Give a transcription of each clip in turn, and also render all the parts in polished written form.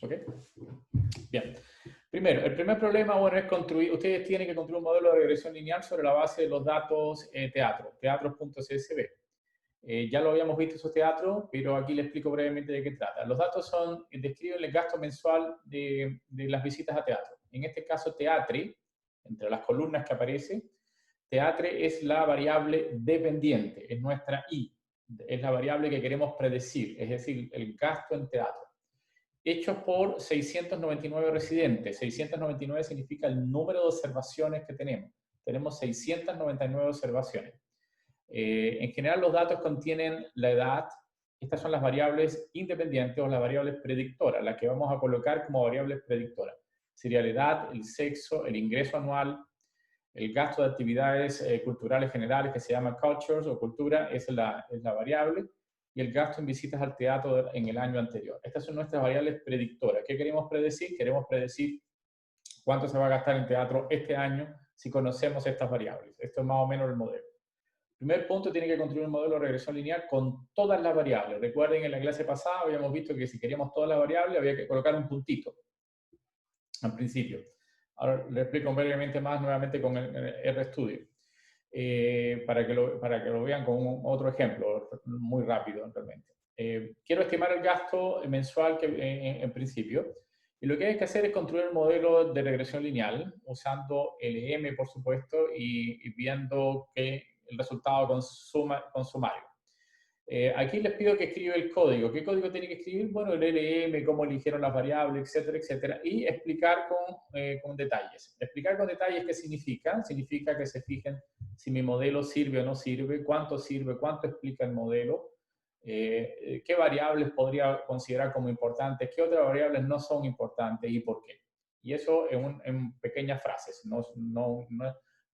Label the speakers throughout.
Speaker 1: ¿Ok? Bien. Primero, el primer problema, bueno, es construir, ustedes tienen que construir un modelo de regresión lineal sobre la base de los datos teatros.csv. Ya lo habíamos visto esos teatros, pero aquí les explico brevemente de qué trata. Los datos describen el gasto mensual de las visitas a teatro. En este caso, Teatri, entre las columnas que aparece, Teatre es la variable dependiente, es nuestra I, es la variable que queremos predecir, es decir, el gasto en teatro. Hechos por 699 residentes. 699 significa el número de observaciones que tenemos. Tenemos 699 observaciones. En general, los datos contienen la edad. Estas son las variables independientes o las variables predictoras, las que vamos a colocar como variables predictoras. Sería la edad, el sexo, el ingreso anual, el gasto de actividades culturales generales, que se llama cultures o cultura, es la variable, y el gasto en visitas al teatro en el año anterior. Estas son nuestras variables predictoras. ¿Qué queremos predecir? Queremos predecir cuánto se va a gastar en teatro este año si conocemos estas variables. Esto es más o menos el modelo. Primer punto, tiene que construir un modelo de regresión lineal con todas las variables. Recuerden, en la clase pasada habíamos visto que si queríamos todas las variables había que colocar un puntito al principio. Ahora le explico brevemente más nuevamente con el RStudio, para que lo vean con otro ejemplo muy rápido realmente. Quiero estimar el gasto mensual en principio, y lo que hay que hacer es construir un modelo de regresión lineal usando LM, por supuesto, y viendo que el resultado con sumario. Aquí les pido que escriba el código. ¿Qué código tiene que escribir? Bueno, el LM, cómo eligieron las variables, etcétera, etcétera. Y explicar con detalles. Explicar con detalles qué significa. Significa que se fijen si mi modelo sirve o no sirve, cuánto explica el modelo, qué variables podría considerar como importantes, qué otras variables no son importantes y por qué. Y eso en pequeñas frases.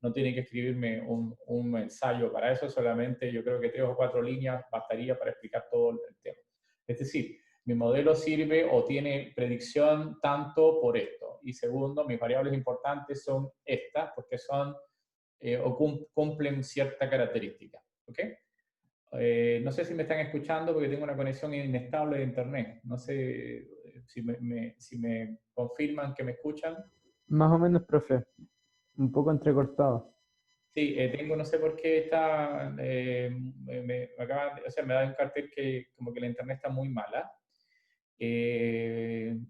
Speaker 1: No tienen que escribirme un ensayo para eso, solamente yo creo que 3 o 4 líneas bastaría para explicar todo el tema. Es decir, mi modelo sirve o tiene predicción tanto por esto. Y segundo, mis variables importantes son estas, porque son o cumplen cierta característica. ¿Ok? No sé si me están escuchando porque tengo una conexión inestable de internet. No sé si me confirman que me escuchan.
Speaker 2: Más o menos, profe. Un poco entrecortado.
Speaker 1: Sí, tengo, no sé por qué está, o sea, me da un cartel que como que la internet está muy mala.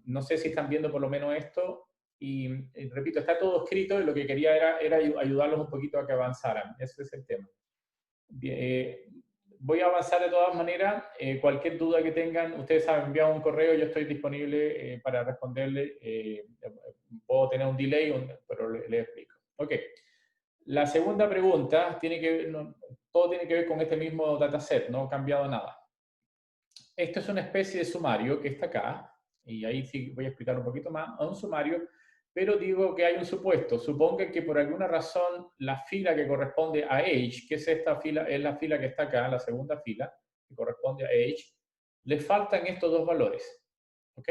Speaker 1: No sé si están viendo por lo menos esto. Y repito, está todo escrito y lo que quería era ayudarlos un poquito a que avanzaran. Ese es el tema. Bien, voy a avanzar de todas maneras. Cualquier duda que tengan, ustedes han enviado un correo, yo estoy disponible para responderle. Puedo tener un delay, pero le explico. Ok. La segunda pregunta todo tiene que ver con este mismo dataset, no ha cambiado nada. Esto es una especie de sumario que está acá, y ahí sí voy a explicar un poquito más, a un sumario, pero digo que hay un supuesto. Suponga que por alguna razón la fila que corresponde a age, que es esta fila, es la fila que está acá, la segunda fila, que corresponde a age, le faltan estos dos valores. ¿Ok?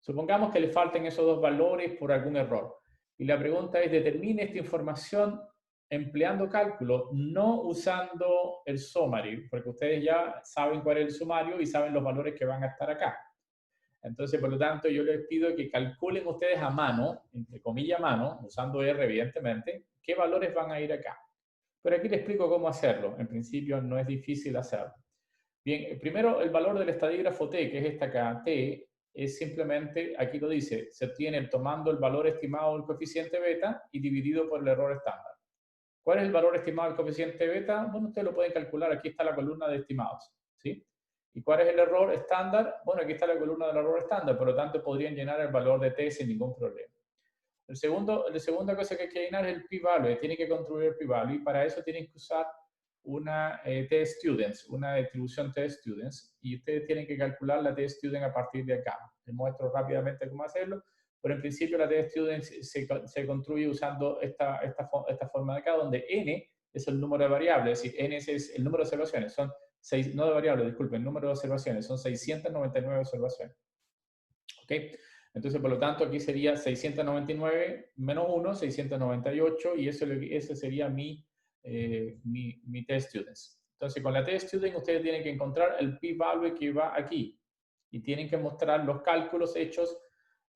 Speaker 1: Supongamos que le falten esos dos valores por algún error. Y la pregunta es, determine esta información empleando cálculo, no usando el summary, porque ustedes ya saben cuál es el sumario y saben los valores que van a estar acá. Entonces, por lo tanto, yo les pido que calculen ustedes a mano, entre comillas a mano, usando R evidentemente, qué valores van a ir acá. Pero aquí les explico cómo hacerlo. En principio no es difícil hacerlo. Bien, primero el valor del estadígrafo T, que es esta acá, T, es simplemente, aquí lo dice, se obtiene tomando el valor estimado del coeficiente beta y dividido por el error estándar. ¿Cuál es el valor estimado del coeficiente beta? Bueno, ustedes lo pueden calcular, aquí está la columna de estimados, ¿sí? ¿Y cuál es el error estándar? Bueno, aquí está la columna del error estándar, por lo tanto podrían llenar el valor de T sin ningún problema. La segunda cosa que hay que llenar es el p-value, tienen que construir el p-value y para eso tienen que usar una t-students, una distribución t-students, y ustedes tienen que calcular la t-student a partir de acá. Les muestro rápidamente cómo hacerlo, pero en principio la t-student se construye usando esta forma de acá, donde n es el número de variables, es decir, n es el número de observaciones, son no de variables, disculpen, el número de observaciones, son 699 observaciones. ¿Ok? Entonces, por lo tanto, aquí sería 699 menos 1, 698, y ese sería mi test students. Entonces, con la test student ustedes tienen que encontrar el p-value que va aquí y tienen que mostrar los cálculos hechos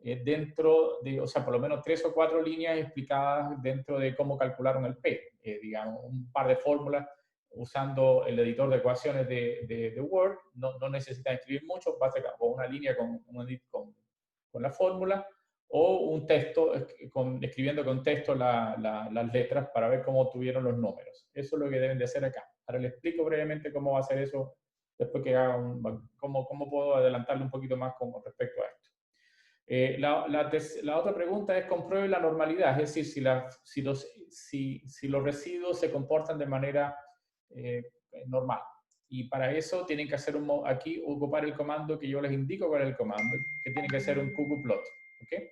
Speaker 1: dentro de, o sea, por lo menos 3 o 4 líneas explicadas dentro de cómo calcularon el P. Digamos, un par de fórmulas usando el editor de ecuaciones de Word. No necesitan escribir mucho, basta con una línea con la fórmula, o un texto, escribiendo con texto las letras para ver cómo obtuvieron los números. Eso es lo que deben de hacer acá. Ahora les explico brevemente cómo va a hacer eso después que haga cómo puedo adelantarle un poquito más con respecto a esto. La otra pregunta es: compruebe la normalidad, es decir, si los residuos se comportan de manera normal. Y para eso tienen que hacer aquí ocupar el comando que yo les indico cuál es el comando, que tiene que ser un ggplot. ¿Okay?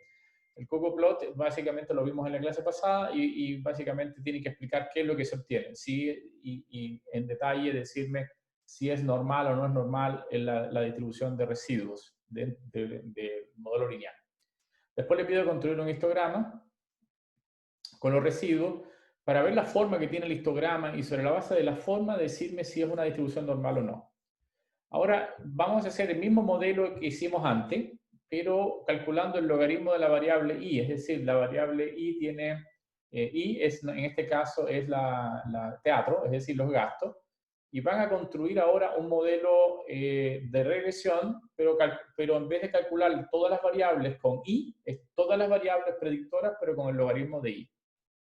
Speaker 1: El ggplot básicamente lo vimos en la clase pasada y básicamente tiene que explicar qué es lo que se obtiene. Y en detalle decirme si es normal o no es normal la distribución de residuos del modelo lineal. Después le pido construir un histograma con los residuos para ver la forma que tiene el histograma y sobre la base de la forma decirme si es una distribución normal o no. Ahora vamos a hacer el mismo modelo que hicimos antes, pero calculando el logaritmo de la variable y, es decir, la variable y tiene, en este caso es la teatro, es decir, los gastos, y van a construir ahora un modelo de regresión, pero en vez de calcular todas las variables con i, es todas las variables predictoras, pero con el logaritmo de i.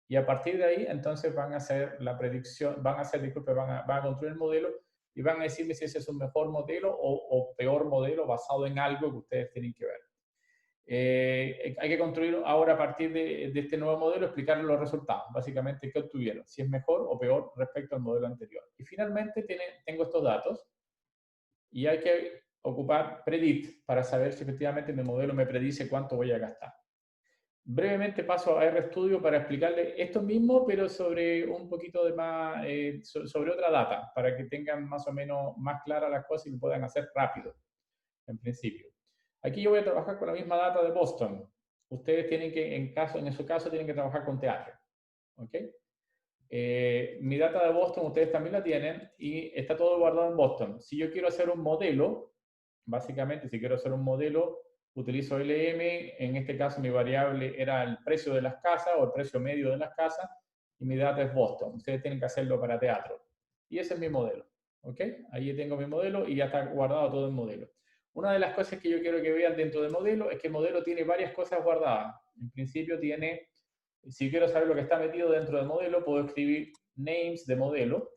Speaker 1: Y a partir de ahí, entonces van a hacer la predicción, van a construir el modelo y van a decirme si ese es un mejor modelo o peor modelo basado en algo que ustedes tienen que ver. Hay que construir ahora a partir de este nuevo modelo, explicarles los resultados, básicamente qué obtuvieron, si es mejor o peor respecto al modelo anterior. Y finalmente tengo estos datos y hay que ocupar predict para saber si efectivamente mi modelo me predice cuánto voy a gastar. Brevemente paso a RStudio para explicarles esto mismo, pero sobre un poquito de más, sobre otra data, para que tengan más o menos más claras las cosas y lo puedan hacer rápido, en principio. Aquí yo voy a trabajar con la misma data de Boston. Ustedes tienen que, en su caso, tienen que trabajar con teatro. ¿Ok? Mi data de Boston ustedes también la tienen y está todo guardado en Boston. Si yo quiero hacer un modelo, básicamente, si quiero hacer un modelo, utilizo LM, en este caso mi variable era el precio de las casas o el precio medio de las casas, y mi data es Boston. Ustedes tienen que hacerlo para teatro. Y ese es mi modelo. ¿Ok? Ahí tengo mi modelo y ya está guardado todo el modelo. Una de las cosas que yo quiero que vean dentro del modelo es que el modelo tiene varias cosas guardadas. En principio tiene, si quiero saber lo que está metido dentro del modelo, puedo escribir names de modelo.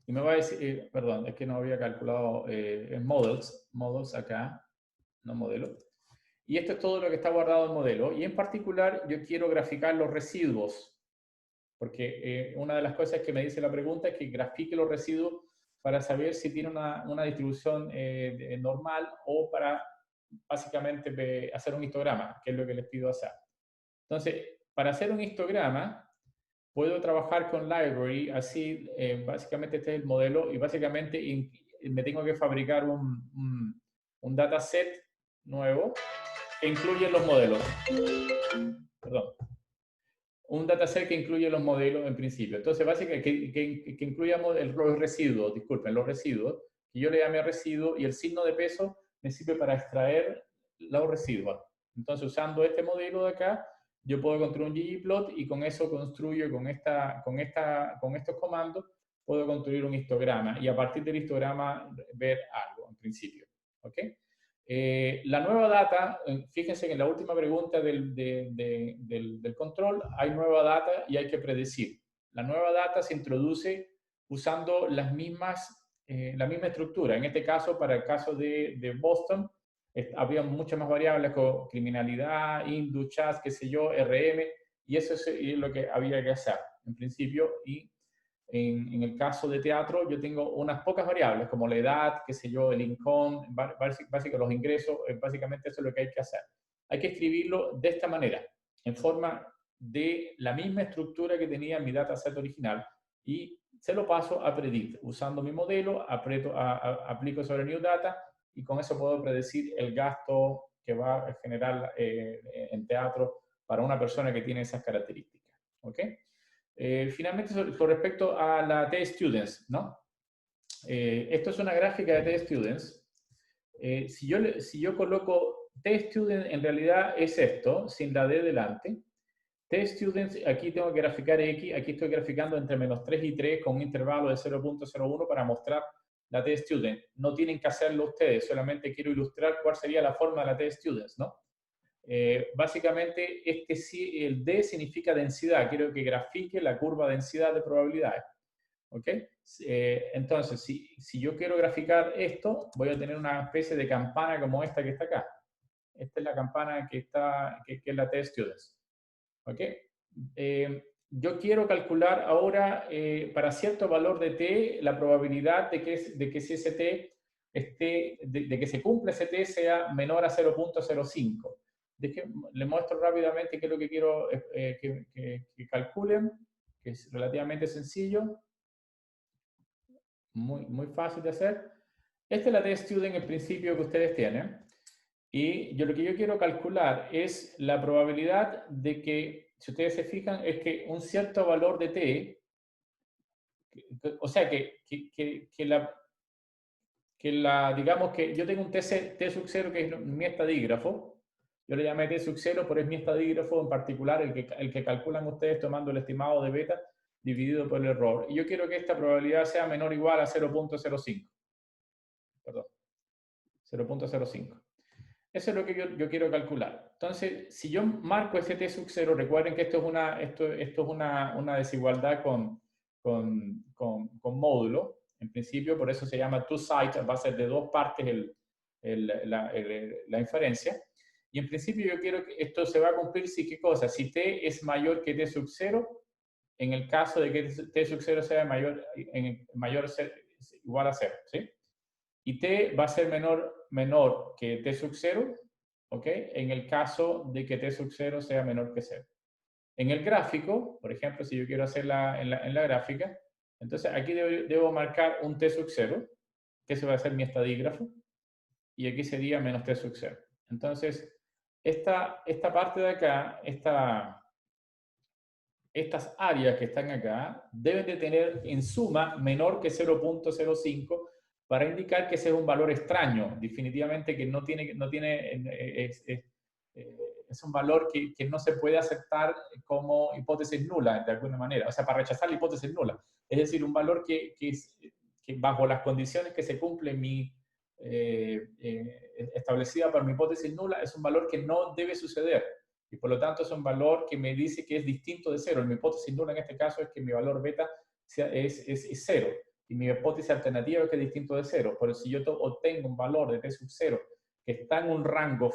Speaker 1: Y me va a decir, perdón, es que no había calculado en models acá, no modelo. Y esto es todo lo que está guardado en modelo. Y en particular, yo quiero graficar los residuos. Porque una de las cosas que me dice la pregunta es que grafique los residuos para saber si tiene una distribución normal o para básicamente hacer un histograma, que es lo que les pido hacer. Entonces, para hacer un histograma, puedo trabajar con library, así básicamente este es el modelo y básicamente me tengo que fabricar un dataset nuevo que incluye los modelos. Perdón. Un dataset que incluye los modelos en principio. Entonces, básicamente, que incluya los residuos, disculpen, los residuos, que yo le llame residuo y el signo de peso me sirve para extraer los residuos. Entonces, usando este modelo de acá, yo puedo construir un ggplot y con eso construyo, con estos comandos, puedo construir un histograma y a partir del histograma ver algo en principio. ¿Ok? La nueva data, fíjense que en la última pregunta del control hay nueva data y hay que predecir. La nueva data se introduce usando la misma estructura. En este caso, para el caso de Boston, había muchas más variables como criminalidad, indus, chats, qué sé yo, RM, y eso es lo que había que hacer en principio. Y en el caso de teatro, yo tengo unas pocas variables, como la edad, qué sé yo, el income, básicamente los ingresos, básicamente eso es lo que hay que hacer. Hay que escribirlo de esta manera, en forma de la misma estructura que tenía mi dataset original, y se lo paso a predict. Usando mi modelo, aplico sobre new data, y con eso puedo predecir el gasto que va a generar en teatro para una persona que tiene esas características. ¿Ok? Finalmente, con respecto a la T-Students, ¿no? Esto es una gráfica de T-Students. Si yo coloco T-student en realidad es esto, sin la D delante. T-students, aquí tengo que graficar X, aquí estoy graficando entre -3 y 3 con un intervalo de 0.01 para mostrar la T-student. No tienen que hacerlo ustedes, solamente quiero ilustrar cuál sería la forma de la T-students, ¿no? Básicamente, el D significa densidad. Quiero que grafique la curva de densidad de probabilidades. ¿Ok? Entonces, si yo quiero graficar esto, voy a tener una especie de campana como esta que está acá. Esta es la campana que es la T-students. ¿Ok? Yo quiero calcular ahora, para cierto valor de T, la probabilidad de que si ese T de que se cumpla ese T sea menor a 0.05. Le muestro rápidamente qué es lo que quiero que calculen, que es relativamente sencillo, muy fácil de hacer. Esta es la T-student en principio que ustedes tienen. Y lo que yo quiero calcular es la probabilidad de que, si ustedes se fijan, es que un cierto valor de T, o sea, digamos que yo tengo un T sub 0 que es mi estadígrafo. Yo le llamé T sub 0, pero es mi estadígrafo en particular, el que calculan ustedes tomando el estimado de beta dividido por el error. Y yo quiero que esta probabilidad sea menor o igual a 0.05. Perdón, 0.05. Eso es lo que yo quiero calcular. Entonces, si yo marco ese T sub 0, recuerden que esto es una desigualdad con módulo. En principio, por eso se llama two-side, va a ser de dos partes la inferencia. Y en principio yo quiero que esto se va a cumplir si qué cosa, si T es mayor que T sub 0, en el caso de que T sub 0 sea igual a 0, ¿sí? Y T va a ser menor que T sub 0, ¿ok? En el caso de que T sub 0 sea menor que 0. En el gráfico, por ejemplo, si yo quiero hacerla en la gráfica, entonces aquí debo marcar un T sub 0, que ese va a ser mi estadígrafo, y aquí sería menos T sub 0. Entonces, esta parte de acá, estas áreas que están acá, deben de tener en suma menor que 0.05 para indicar que ese es un valor extraño, definitivamente que es un valor que no se puede aceptar como hipótesis nula, de alguna manera, o sea, para rechazar la hipótesis nula. Es decir, un valor que bajo las condiciones que se cumple establecida por mi hipótesis nula, es un valor que no debe suceder. Y por lo tanto es un valor que me dice que es distinto de cero. Mi hipótesis nula en este caso es que mi valor beta es cero. Y mi hipótesis alternativa es que es distinto de cero. Pero si yo obtengo un valor de T sub 0 que está en un rango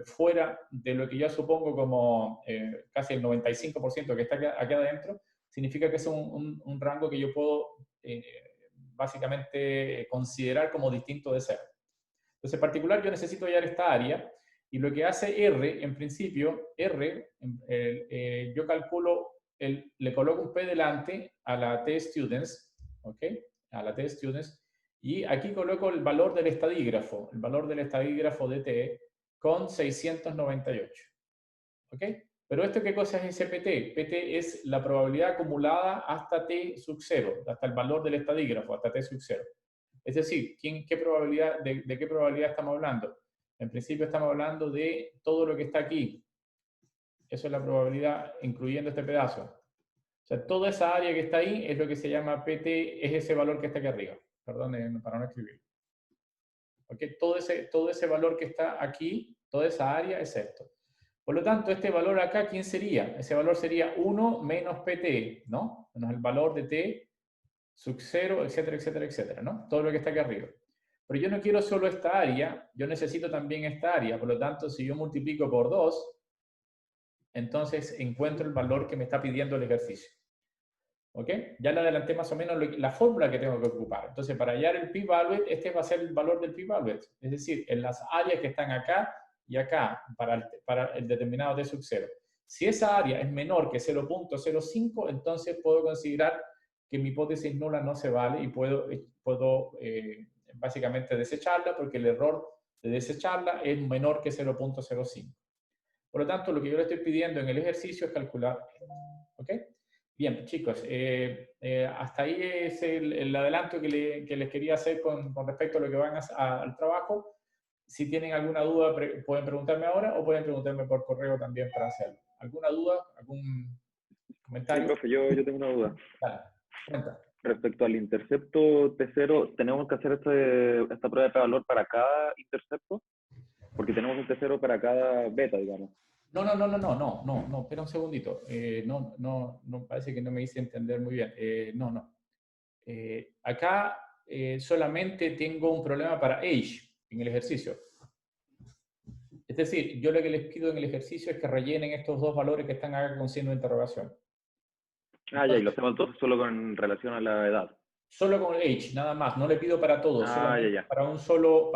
Speaker 1: fuera de lo que yo supongo como casi el 95% que está aquí adentro, significa que es un rango que yo puedo básicamente considerar como distinto de cero. Entonces, en particular, yo necesito hallar esta área, y lo que hace R, en principio, yo calculo, le coloco un P delante a la T-students, ¿ok? A la T-students, y aquí coloco el valor del estadígrafo de T con 698, ¿ok? Pero esto, ¿qué cosa es ese PT? PT es la probabilidad acumulada hasta T sub 0, hasta el valor del estadígrafo, hasta T sub 0. Es decir, ¿de qué probabilidad estamos hablando? En principio estamos hablando de todo lo que está aquí. Eso es la probabilidad, incluyendo este pedazo. O sea, toda esa área que está ahí es lo que se llama PT, es ese valor que está aquí arriba. Perdón para no escribir. ¿Okay? Todo ese valor que está aquí, toda esa área es esto. Por lo tanto, este valor acá, ¿quién sería? Ese valor sería 1 menos PT, ¿no? Menos el valor de T sub 0, etcétera, etcétera, etcétera, ¿no? Todo lo que está aquí arriba. Pero yo no quiero solo esta área, yo necesito también esta área. Por lo tanto, si yo multiplico por 2, entonces encuentro el valor que me está pidiendo el ejercicio. ¿Ok? Ya le adelanté más o menos la fórmula que tengo que ocupar. Entonces, para hallar el p-valued, este va a ser el valor del p-valued. Es decir, en las áreas que están acá y acá para el determinado T sub 0. Si esa área es menor que 0.05, entonces puedo considerar que mi hipótesis nula no se vale y puedo básicamente desecharla, porque el error de desecharla es menor que 0.05. Por lo tanto, lo que yo le estoy pidiendo en el ejercicio es calcular. ¿Ok? Bien, chicos, hasta ahí es el adelanto que les quería hacer con respecto a lo que van al trabajo. si tienen alguna duda, pueden preguntarme ahora o pueden preguntarme por correo también para hacerlo. ¿Alguna duda? ¿Algún
Speaker 3: Sí,
Speaker 1: comentario?
Speaker 3: profe, yo tengo una duda.
Speaker 1: Dale, cuenta.
Speaker 3: Respecto al intercepto T0, ¿tenemos que hacer esta prueba de valor para cada intercepto? Porque tenemos un T0 para cada beta, digamos.
Speaker 1: No, espera un segundito. No, parece que no me hice entender muy bien. No. Acá solamente tengo un problema para age en el ejercicio. Es decir, yo lo que les pido en el ejercicio es que rellenen estos dos valores que están acá con signo de interrogación.
Speaker 3: Ah, ya, y lo hacemos entonces solo con relación a la edad.
Speaker 1: Solo con el age, nada más. No le pido para todos,
Speaker 3: Ah,
Speaker 1: solamente
Speaker 3: ya.
Speaker 1: para un solo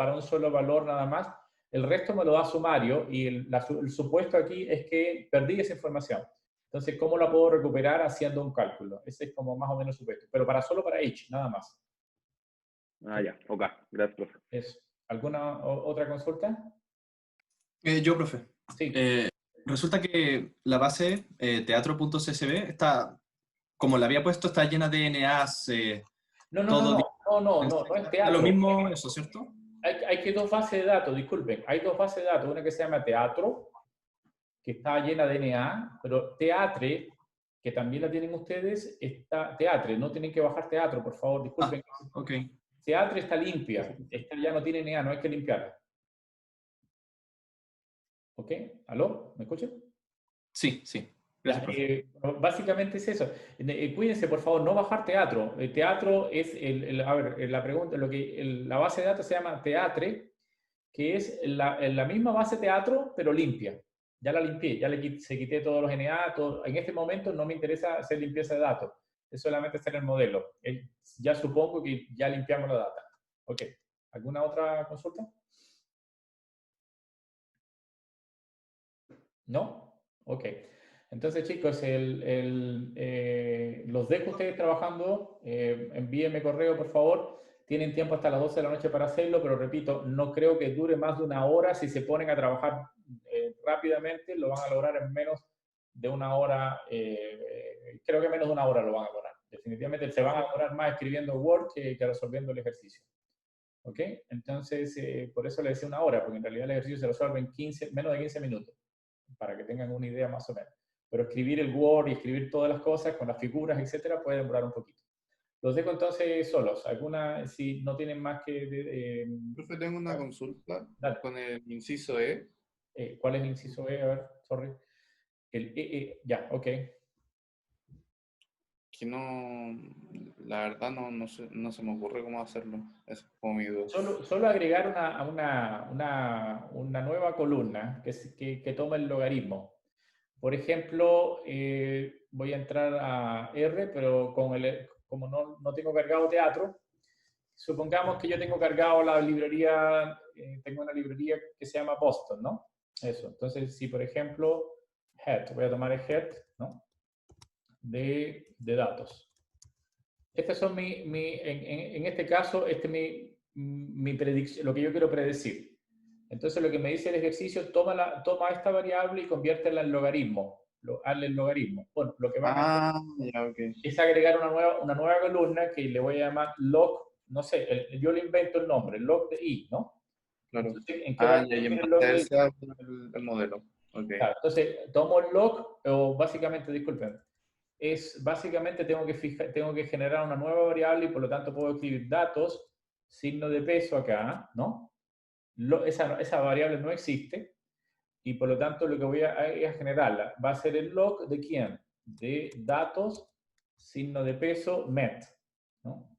Speaker 1: valor nada más. El resto me lo da sumario y el supuesto aquí es que perdí esa información. Entonces, ¿cómo la puedo recuperar haciendo un cálculo? Ese es como más o menos el supuesto. Pero solo para age, nada más.
Speaker 3: Ah, ya, ok. Gracias, profe.
Speaker 1: Eso. ¿Alguna otra consulta?
Speaker 4: Yo, profe.
Speaker 1: Sí.
Speaker 4: Resulta que la base teatro.csv está, como la había puesto, está llena de NAs.
Speaker 1: No es
Speaker 4: Da
Speaker 1: teatro.
Speaker 4: lo mismo eso, ¿cierto?
Speaker 1: Hay que dos bases de datos, disculpen. Hay dos bases de datos. Una que se llama teatro, que está llena de NA, pero teatre, que también la tienen ustedes, está teatre. No tienen que bajar teatro, por favor, disculpen.
Speaker 4: Ok.
Speaker 1: Teatre está limpia. Esta ya no tiene NA, no hay que limpiarla. ¿Ok? ¿Aló? ¿Me escuchan?
Speaker 4: Sí. Gracias, profe.
Speaker 1: Básicamente es eso. Cuídense, por favor, no bajar teatro. El teatro es, a ver, la pregunta, la base de datos se llama teatre, que es la misma base teatro, pero limpia. Ya la limpié, se quité todos los NA, en este momento no me interesa hacer limpieza de datos, es solamente hacer el modelo. Ya supongo que ya limpiamos la data. Ok, ¿alguna otra consulta? ¿No? Ok. Entonces, chicos, los dejo ustedes trabajando. Envíenme correo, por favor. Tienen tiempo hasta las 12 de la noche para hacerlo, pero repito, no creo que dure más de una hora. Si se ponen a trabajar rápidamente, lo van a lograr en menos de una hora. Creo que menos de una hora lo van a lograr. Definitivamente se van a lograr más escribiendo Word que resolviendo el ejercicio. ¿Ok? Entonces, por eso le decía una hora, porque en realidad el ejercicio se resuelve en menos de 15 minutos, para que tengan una idea más o menos. Pero escribir el Word y escribir todas las cosas con las figuras, etcétera, puede demorar un poquito. Los dejo entonces solos. Si no tienen más que...
Speaker 5: Profe, tengo una consulta
Speaker 1: dale.
Speaker 5: con el inciso E.
Speaker 1: ¿Cuál es el inciso E? A ver, sorry. Ya, ok.
Speaker 5: Que no, la verdad no se me ocurre cómo hacerlo. Esa es como mi duda.
Speaker 1: Solo agregar una nueva columna que toma el logaritmo. Por ejemplo, voy a entrar a R, pero como no tengo cargado teatro, supongamos que yo tengo cargado la librería, tengo una librería que se llama Boston, ¿no? Eso. Entonces, si por ejemplo, head, voy a tomar el head, ¿no? De datos. Estas son en este caso, mi predicción, lo que yo quiero predecir. Entonces, lo que me dice el ejercicio, toma esta variable y conviértela en logaritmo. Hazle el logaritmo. Bueno, lo que van a hacer
Speaker 5: ya, ok.
Speaker 1: es agregar una nueva columna que le voy a llamar log, no sé, yo le invento el nombre, log de i, ¿no?
Speaker 5: Claro.
Speaker 1: Entonces, ¿en qué va a
Speaker 5: Ya, y en
Speaker 1: el log
Speaker 5: base a
Speaker 1: de i?
Speaker 5: ese hago el modelo. Ok.
Speaker 1: Claro, entonces, tomo el log, o básicamente, disculpen, básicamente tengo que generar una nueva variable y por lo tanto puedo escribir datos, signo de peso acá, ¿no? Esa variable no existe y por lo tanto lo que voy a generarla va a ser el log de quién? De datos, signo de peso, met, ¿no?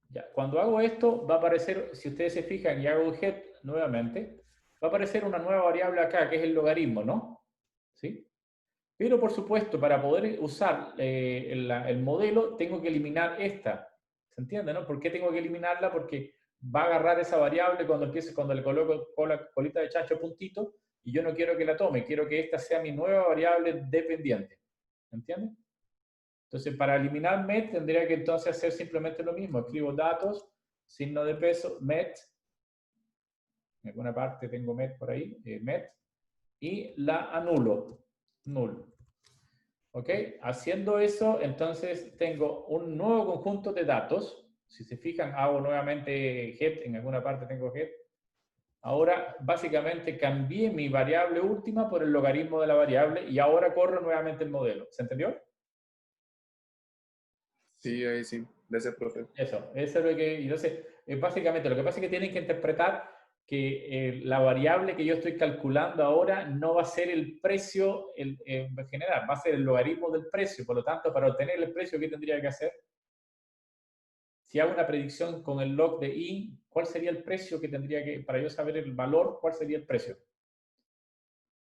Speaker 1: Ya, cuando hago esto va a aparecer, si ustedes se fijan y hago head nuevamente, va a aparecer una nueva variable acá que es el logaritmo, ¿no? ¿Sí? Pero por supuesto, para poder usar el modelo, tengo que eliminar esta. ¿Se entiende, no? ¿Por qué tengo que eliminarla? Porque va a agarrar esa variable cuando le coloco colita de chancho puntito, y yo no quiero que la tome, quiero que esta sea mi nueva variable dependiente. ¿Entiende? Entonces, para eliminar met, tendría que entonces hacer simplemente lo mismo. Escribo datos, signo de peso, met. En alguna parte tengo met por ahí, met. Y la anulo. Null. ¿Ok? Haciendo eso, entonces tengo un nuevo conjunto de datos. Si se fijan, hago nuevamente head, en alguna parte tengo head, Ahora, básicamente, cambié mi variable última por el logaritmo de la variable y ahora corro nuevamente el modelo. ¿Se entendió?
Speaker 5: Sí, ahí sí. Gracias, profe.
Speaker 1: Eso es lo que... Entonces, básicamente, lo que pasa es que tienen que interpretar que la variable que yo estoy calculando ahora no va a ser el precio en general, va a ser el logaritmo del precio. Por lo tanto, para obtener el precio, ¿qué tendría que hacer? Si hago una predicción con el log de i, ¿cuál sería el precio que tendría que, para yo saber el valor, cuál sería el precio?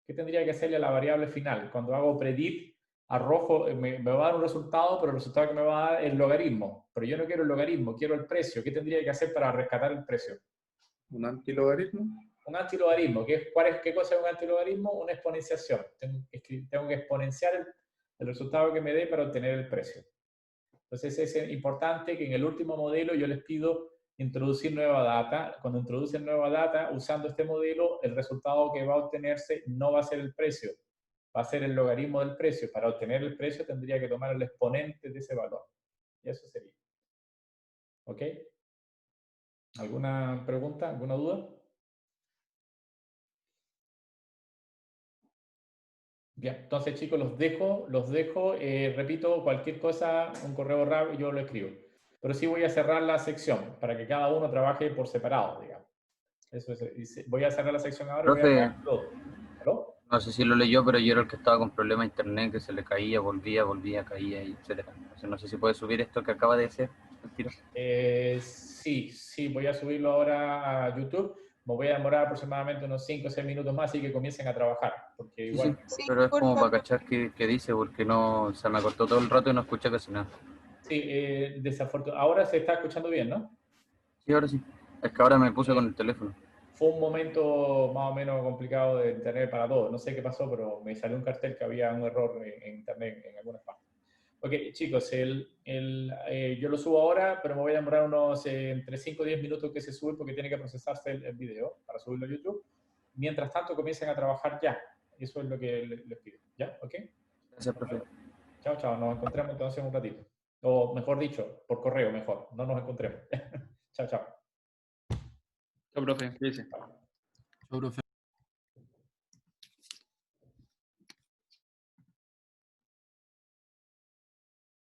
Speaker 1: ¿Qué tendría que hacerle a la variable final? Cuando hago predict, arrojo, me va a dar un resultado, pero el resultado que me va a dar es el logaritmo. Pero yo no quiero el logaritmo, quiero el precio. ¿Qué tendría que hacer para rescatar el precio?
Speaker 5: ¿Un antilogaritmo?
Speaker 1: Un antilogaritmo. ¿Qué cosa es un antilogaritmo? Una exponenciación. Tengo que exponenciar el resultado que me dé para obtener el precio. Entonces es importante que en el último modelo yo les pido introducir nueva data. Cuando introducen nueva data, usando este modelo, el resultado que va a obtenerse no va a ser el precio, va a ser el logaritmo del precio. Para obtener el precio tendría que tomar el exponente de ese valor. Y eso sería. ¿Ok? ¿Alguna pregunta? ¿Alguna duda? Bien, entonces chicos, los dejo, repito, cualquier cosa, un correo rápido, yo lo escribo. Pero sí voy a cerrar la sección para que cada uno trabaje por separado, digamos. Eso es, voy a cerrar la sección ahora y voy a
Speaker 6: Profe,
Speaker 1: apagar todo. ¿Aló?
Speaker 6: no sé si lo leyó, pero yo era el que estaba con problemas de internet, que se le caía, volvía, caía, y etcétera. Entonces, no sé si puede subir esto que acaba de hacer.
Speaker 1: Sí, voy a subirlo ahora a YouTube. Me voy a demorar aproximadamente unos 5 o 6 minutos más y que comiencen a trabajar. Porque
Speaker 6: Sí,
Speaker 1: igual...
Speaker 6: sí, pero es como para cachar qué dice, porque no se me cortó todo el rato y no escuché casi nada.
Speaker 1: Sí, desafortunadamente. Ahora se está escuchando bien, ¿no?
Speaker 6: Sí, ahora sí. Es que ahora me puse con el teléfono.
Speaker 1: Fue un momento más o menos complicado de internet para todos. No sé qué pasó, pero me salió un cartel que había un error en internet en algunas partes. Ok, chicos, yo lo subo ahora, pero me voy a demorar unos entre 5 o 10 minutos que se sube porque tiene que procesarse el video para subirlo a YouTube. Mientras tanto, comiencen a trabajar ya. Eso es lo que les pido. ¿Ya? ¿Ok?
Speaker 6: Gracias, profe.
Speaker 1: Chao, chao. Nos encontramos entonces en un ratito. O mejor dicho, por correo mejor. No nos encontremos. Chao, chao.
Speaker 4: Chao, profe. Cuídese.
Speaker 1: Chao.
Speaker 7: Chau, profe.